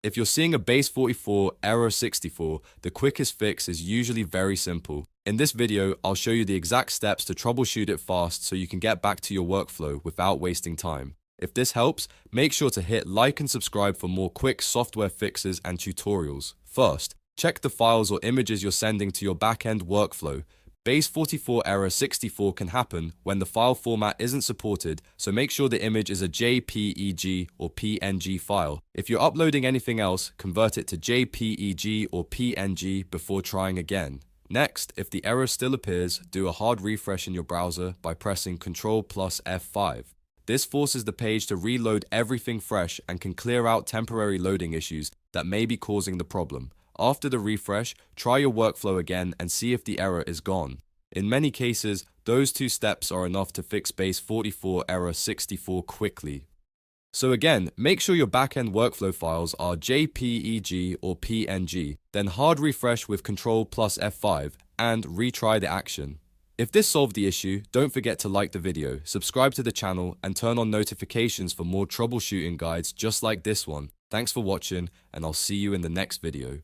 If you're seeing a Base44 error 64, the quickest fix is usually very simple. In this video, I'll show you the exact steps to troubleshoot it fast so you can get back to your workflow without wasting time. If this helps, make sure to hit like and subscribe for more quick software fixes and tutorials. First, check the files or images you're sending to your backend workflow. Base44 error 64 can happen when the file format isn't supported, so make sure the image is a JPEG or PNG file. If you're uploading anything else, convert it to JPEG or PNG before trying again. Next, if the error still appears, do a hard refresh in your browser by pressing Ctrl plus F5. This forces the page to reload everything fresh and can clear out temporary loading issues that may be causing the problem. After the refresh, try your workflow again and see if the error is gone. In many cases, those two steps are enough to fix Base44 error 64 quickly. So again, make sure your backend workflow files are JPEG or PNG, then hard refresh with Ctrl plus F5 and retry the action. If this solved the issue, don't forget to like the video, subscribe to the channel, and turn on notifications for more troubleshooting guides just like this one. Thanks for watching, and I'll see you in the next video.